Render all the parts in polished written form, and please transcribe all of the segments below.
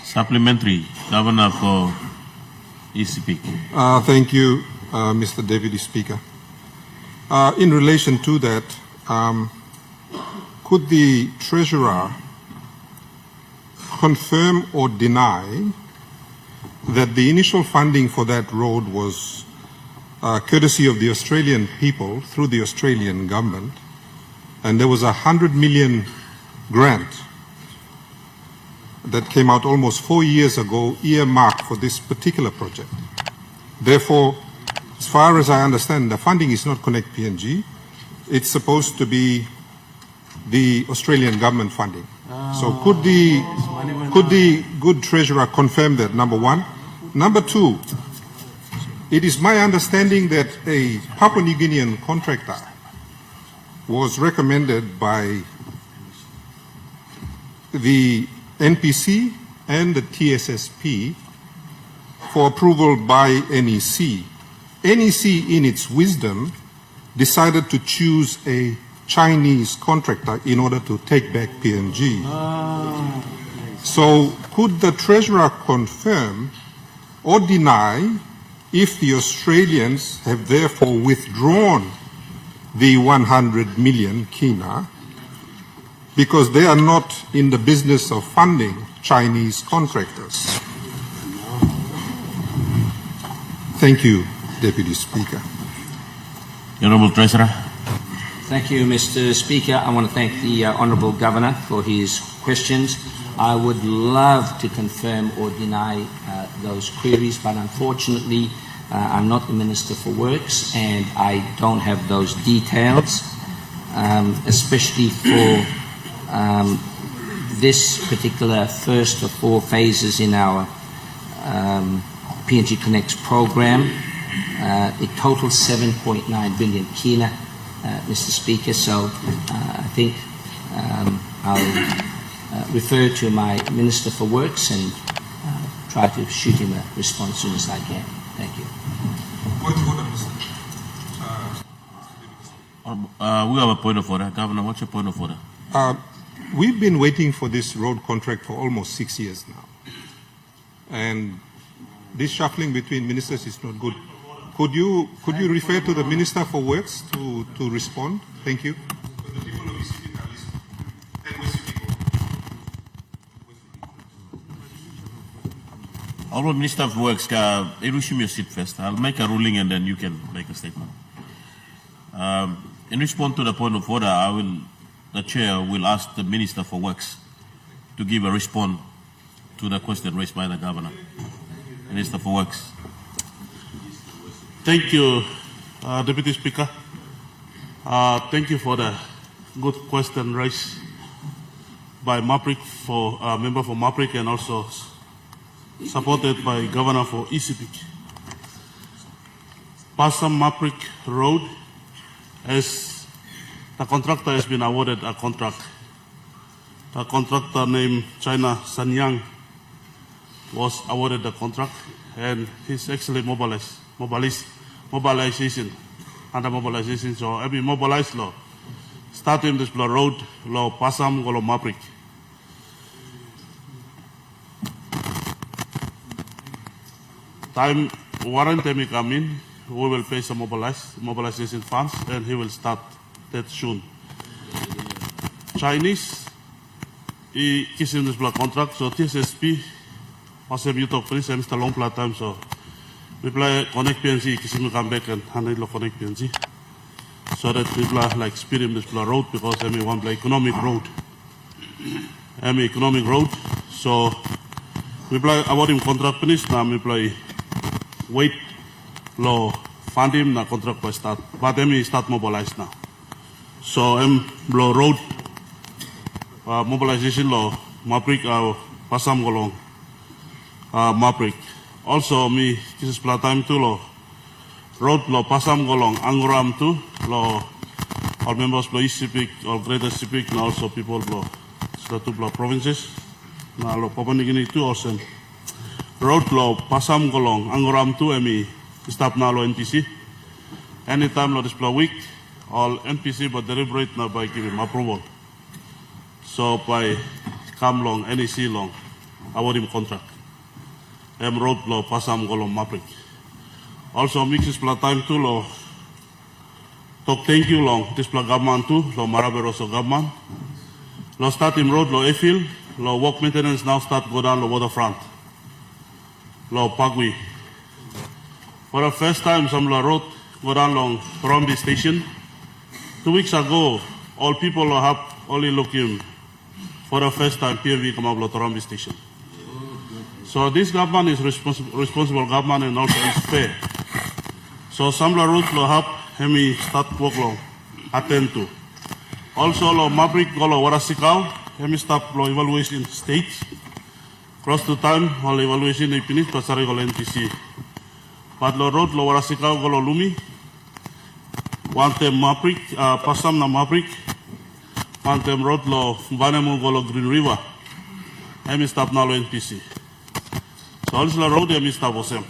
Supplementary, Governor for Sepik. Thank you, Mr. Deputy Speaker. In relation to that, could the Treasurer confirm or deny that the initial funding for that road was courtesy of the Australian people through the Australian government, and there was a $100 million grant that came out almost 4 years ago, earmarked for this particular project? Therefore, as far as I understand, the funding is not Connect PNG. It's supposed to be the Australian government funding. So could the good Treasurer confirm that, number one? Number two, it is my understanding that a Papua New Guinean contractor was recommended by the NPC and the TSSP for approval by NEC. NEC, in its wisdom, decided to choose a Chinese contractor in order to take back PNG. So could the Treasurer confirm or deny if the Australians have therefore withdrawn the 100 million kina because they are not in the business of funding Chinese contractors? Thank you, Deputy Speaker. Honourable Treasurer. Thank you, Mr. Speaker. I want to thank the Honourable Governor for his questions. I would love to confirm or deny those queries, but unfortunately I'm not the Minister for Works and I don't have those details, especially for this particular first of 4 phases in our PNG Connects program. It totals 7.9 billion kina, Mr. Speaker, so I think I'll refer to my Minister for Works and try to shoot him a response as soon as I can. Thank you. We have a point of order. Governor, what's your point of order? We've been waiting for this road contract for almost 6 years now. And this shuffling between ministers is not good. Could you refer to the Minister for Works to respond? Thank you. Honourable Minister of Works, resume your seat first. I'll make a ruling and then you can make a statement. In response to the point of order, the Chair will ask the Minister for Works to give a response to the question raised by the Governor. Minister for Works. Thank you, Deputy Speaker. Thank you for the good question raised by Maprik, member for Maprik, and also supported by Governor for Sepik. Pasam Maprik Road, as the contractor has been awarded a contract. A contractor named China Sanyang was awarded the contract, and he's actually mobilization, under mobilization. So every mobilized law, starting this road, law Pasam Golo Maprik. Warrant time come in, we will pay some mobilization funds, and he will start that soon. Chinese, he gives him this contract, so TSSP, also you talk please, and Mr. Long Plat time, so we play Connect PNG, kiss him come back and handle Connect PNG, so that people are like speed him this road, because I want like economic road. Economic road, so we play about him contract finish, now we play wait, law, fund him, na contract by start. But we start mobilized now. So law road, mobilization law, Maprik, Pasam Golong, Maprik. Also, me, this is time too, law, road law, Pasam Golong, Angoram too, law, all members law Sepik, all greater Sepik, and also people law, the 2 law provinces, now law Papua New Guinea too, also. Road law, Pasam Golong, Angoram 2 ME, stop now law NPC. Anytime law this week, all NPC but deliberate now by giving approval. So by come long, NEC long, award him contract. Road lo pasam golong maprik. Also mixes pla time too lo talk thank you long this pla government too lo maraberoso government. Lo start him road lo efil lo work maintenance now start go down lo waterfront. Lo Pagwi. For the first time some lo road go down long Rombi station. 2 weeks ago all people lo have only looking for the first time PNG come up lo Rombi station. So this government is responsible government and also is fair. So some la route lo have hemi start work lo attend to. Also lo mabrik go lo warasikau hemi start lo evaluation stage. Cross to time all evaluation e finish pasari go NTC. But lo road lo warasikau go lo lumi. One time mabrik pasam na mabrik. One time road lo vanemu go lo Green River. Hemi start na lo NTC. So also the road hemi start wasem.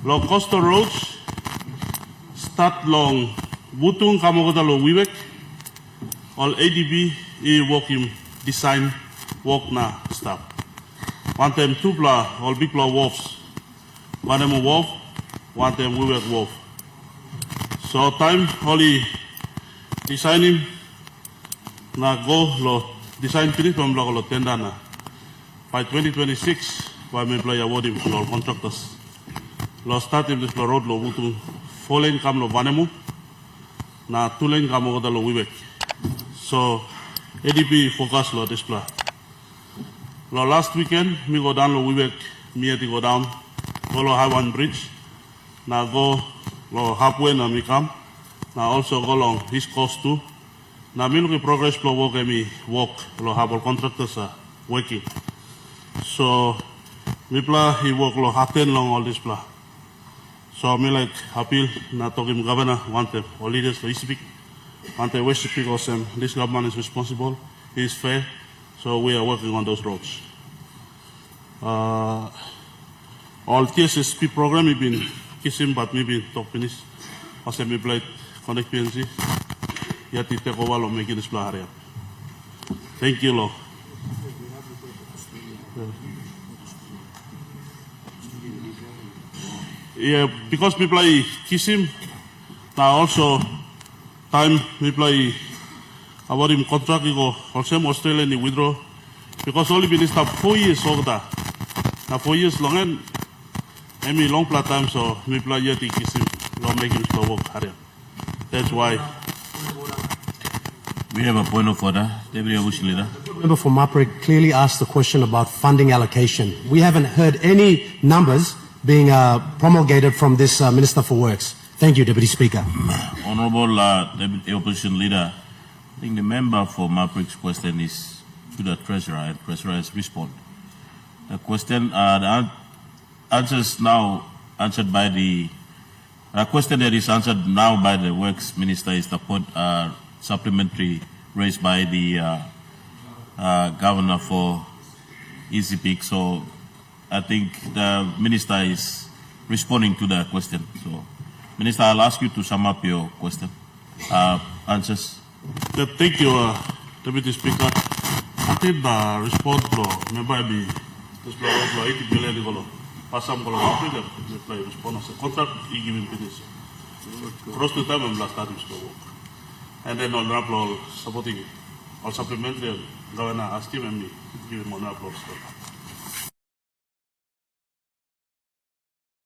Lo coastal roads start long butung kamogota lo Wibek. All ADB working design work na start. One time two pla all big pla wharfs. One time wharf, one time Wibek wharf. So time only designing na go lo design finish from lo tender na. By 2026 by me play awarding for contractors. Lo start in this road lo butung 4 lane kam lo vanemu na 2 lane kam lo Wibek. So ADP focus lo this plan. Lo last weekend me go down lo Wibek, me go down go lo Highway Bridge. Na go lo halfway na me come. Na also go long East Coast too. Na me look progress lo work me walk lo have all contractors working. So me pla he work lo happen long all this pla. So me like appeal na talking governor want all leaders to speak. Want to wish speak also this government is responsible, he is fair. So we are working on those roads. All TSSP program we been kissing but maybe talk finish. Also me play Connect PNG. Yet it take over lo making this pla area. Thank you lo. Yeah, because people like kiss him, now also time people like about him contract go also Australia and withdraw because only been stop 4 years over that. Now 4 years long and I mean long plat time so people like yet kiss him, don't make him slow work area. That's why. We have a point of order. Deputy Bush Leader. Member for Maprik clearly asked the question about funding allocation. We haven't heard any numbers being promulgated from this Minister for Works. Thank you, Deputy Speaker. Honorable Deputy Opposition Leader, I think the member for Maprik's question is to the Treasurer, and Treasurer has responded. The question, the answers now answered by the question that is answered now by the Works Minister is the point supplementary raised by the Governor for Sepik. So I think the Minister is responding to the question. So, Minister, I'll ask you to sum up your question, answers. Thank you, Deputy Speaker. I think the response to member be this blow 80 billion dollar. Pasam kalau Afrika, reply response. Contract he given finish. Cross the time and last time is work. And then on Raplo supporting all supplementary governor asked him and me give him on Raplo.